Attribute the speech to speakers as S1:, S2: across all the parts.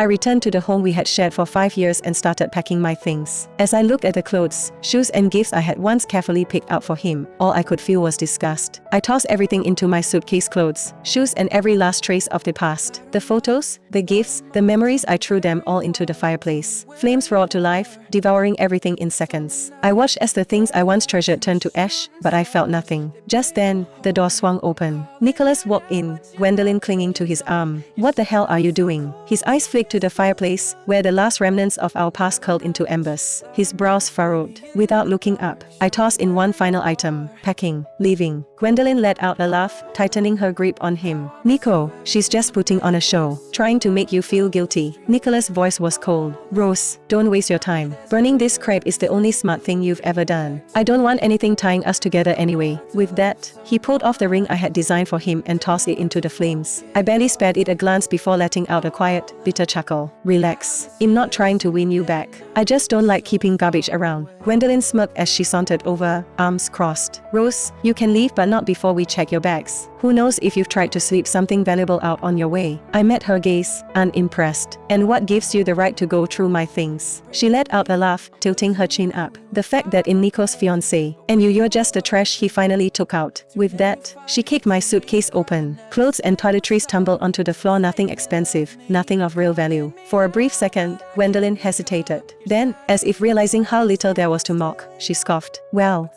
S1: I returned to the home we had shared for 5 years and started packing my things. As I looked at the clothes, shoes and gifts I had once carefully picked out for him, all I could feel was disgust. I tossed everything into my suitcase: clothes, shoes, and every last trace of the past. The photos, the gifts, the memories, I threw them all into the fireplace. Flames roared to life, devouring everything in seconds. I watched as the things I once treasured turned to ash, but I felt nothing. Just then, the door swung open. Nicholas walked in, Gwendolyn clinging to his arm. "What the hell are you doing?" His eyes flicked to the fireplace, where the last remnants of our past curled into embers. His brows furrowed. Without looking up, I tossed in one final item: packing, leaving. Gwendolyn let out a laugh, tightening her grip on him. "Nico, she's just putting on a show, trying to make you feel guilty." Nicholas' voice was cold. "Rose, don't waste your time. Burning this crepe is the only smart thing you've ever done. I don't want anything tying us together anyway." With that, he pulled off the ring I had designed for him and tossed it into the flames. I barely spared it a glance before letting out a quiet, bitter chuckle. "Relax. I'm not trying to win you back. I just don't like keeping garbage around." Gwendolyn smirked as she sauntered over, arms crossed. "Rose, you can leave, but not before we check your bags. Who knows if you've tried to slip something valuable out on your way." I met her gaze, unimpressed. "And what gives you the right to go through my things?" She let out a laugh, tilting her chin up. "The fact that in Nico's fiancé, and you're just the trash he finally took out." With that, she kicked my suitcase open. Clothes and toiletries tumbled onto the floor, nothing expensive, nothing of real value. For a brief second, Gwendolyn hesitated. Then, as if realizing how little there was to mock, she scoffed. Well,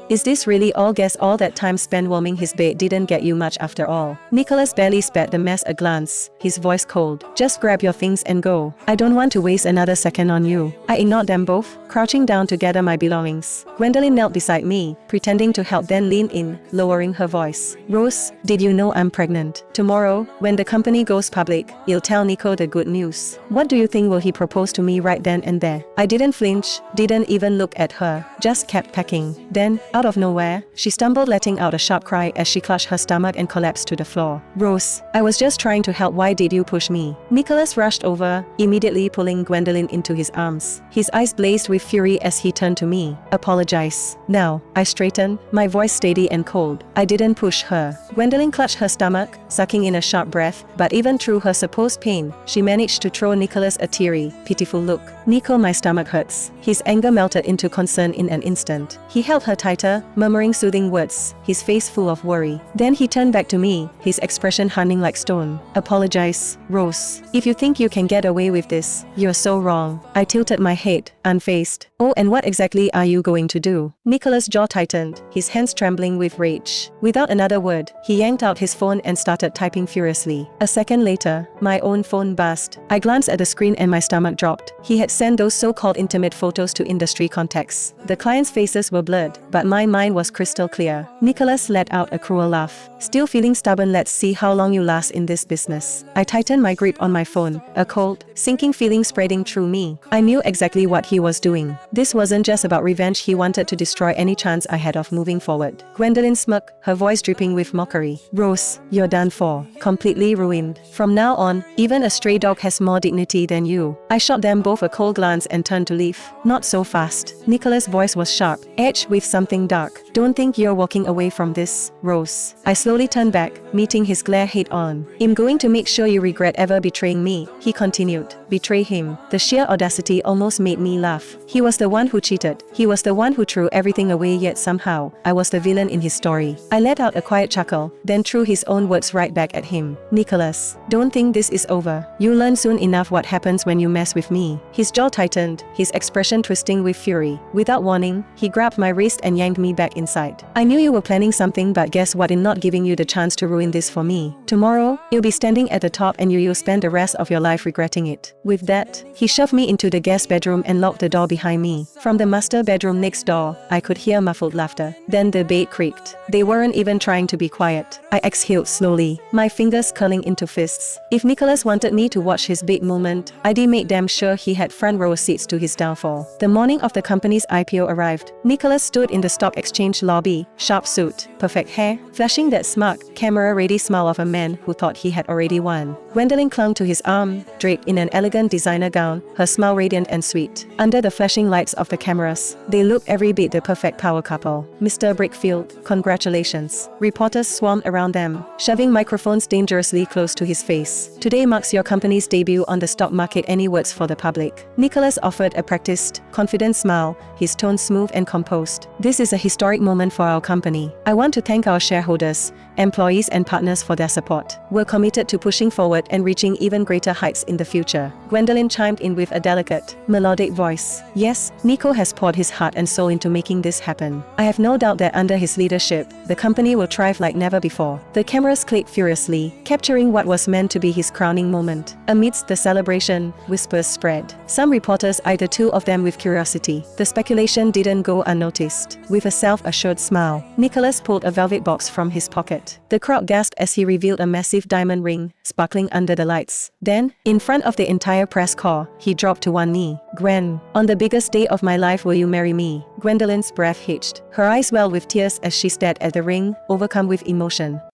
S1: is this really all? Guess all that time spent warming his bed didn't get you much after all." Nicholas barely spared the mess a glance, his voice cold. "Just grab your things and go. I don't want to waste another second on you." I ignored them both, crouching down to gather my belongings. Gwendolyn knelt beside me, pretending to help, then leaned in, lowering her voice. "Rose, did you know I'm pregnant? Tomorrow, when the company goes public, you'll tell Nico the good news. What do you think? Will he propose to me right then and there?" I didn't flinch, didn't even look at her, just kept packing. Then, out of nowhere, she stumbled, letting out a sharp cry as she clutched her stomach and collapsed to the floor. "Rose, I was just trying to help. Why did you push me?" Nicholas rushed over, immediately pulling Gwendolyn into his arms. His eyes blazed with fury as he turned to me. "Apologize." Now, I straightened, my voice steady and cold. "I didn't push her." Gwendolyn clutched her stomach, sucking in a sharp breath, but even through her supposed pain, she managed to throw Nicholas a teary, pitiful look. "Nico, my stomach hurts." His anger melted into concern in an instant. He held her tighter, murmuring soothing words, his face full of worry. Then he turned back to me, his expression hardening like stone. "Apologize, Rose. If you think you can get away with this, you're so wrong." I tilted my head, unfazed. "Oh, and what exactly are you going to do?" Nicholas' jaw tightened, his hands trembling with rage. Without another word, he yanked out his phone and started typing furiously. A second later, my own phone buzzed. I glanced at the screen and my stomach dropped. He had sent those so-called intimate photos to industry contacts. The clients' faces were blurred, but my mind was crystal clear. Nicholas let out a cruel laugh. "Still feeling stubborn? Let's see how long you last in this business." I tightened my grip on my phone, a cold, sinking feeling spreading through me. I knew exactly what he was doing. This wasn't just about revenge. He wanted to destroy any chance I had of moving forward. Gwendolyn smirked, her voice dripping with mockery. "Rose, you're done for. Completely ruined. From now on, even a stray dog has more dignity than you." I shot them both a cold glance and turned to leave. "Not so fast." Nicholas' voice was sharp, edged with something dark. "Don't think you're walking away from this, Rose." I slowly turned back, meeting his glare head on. "I'm going to make sure you regret ever betraying me," he continued. Betray him? The sheer audacity almost made me laugh. He was the one who cheated. He was the one who threw everything away, yet somehow, I was the villain in his story. I let out a quiet chuckle, then threw his own words right back at him. "Nicholas, don't think this is over. You'll learn soon enough what happens when you mess with me." His jaw tightened, his expression twisting with fury. Without warning, he grabbed my wrist and yanked me back inside. "I knew you were planning something, but guess what? In not giving you the chance to ruin this for me. Tomorrow, you'll be standing at the top and you'll spend the rest of your life regretting it." With that, he shoved me into the guest bedroom and locked the door behind me. From the master bedroom next door, I could hear muffled laughter. Then the bed creaked. They weren't even trying to be quiet. I exhaled slowly, my fingers curling into fists. If Nicholas wanted me to watch his big moment, I'd make damn sure he had front row seats to his downfall. The morning of the company's IPO arrived. Nicholas stood in the stock exchange lobby, sharp suit, perfect hair, flashing that smug, camera-ready smile of a man who thought he had already won. Gwendolyn clung to his arm, draped in an elegant designer gown, her smile radiant and sweet. Under the flashing lights of the cameras, they looked every bit the perfect power couple. "Mr. Brickfield, congratulations." Reporters swarmed around them, shoving microphones dangerously close to his face. "Today marks your company's debut on the stock market. Any words for the public?" Nicholas offered a practiced, confident smile, his tone smooth and composed. "This is a historic moment for our company. I want to thank our shareholders, employees and partners for their support. We're committed to pushing forward and reaching even greater heights in the future." Gwendolyn chimed in with a delicate, melodic voice. "Yes, Nico has poured his heart and soul into making this happen. I have no doubt that under his leadership, the company will thrive like never before." The cameras clicked furiously, capturing what was meant to be his crowning moment. Amidst the celebration, whispers spread. Some reporters eyed the two of them with curiosity. The speculation didn't go unnoticed. With a self-assured smile, Nicholas pulled a velvet box from his pocket. The crowd gasped as he revealed a massive diamond ring, sparkling under the lights. Then, in front of the entire press corps, he dropped to one knee. "Gwen, on the biggest day of my life, will you marry me?" Gwendolyn's breath hitched. Her eyes welled with tears as she stared at the ring, overcome with emotion.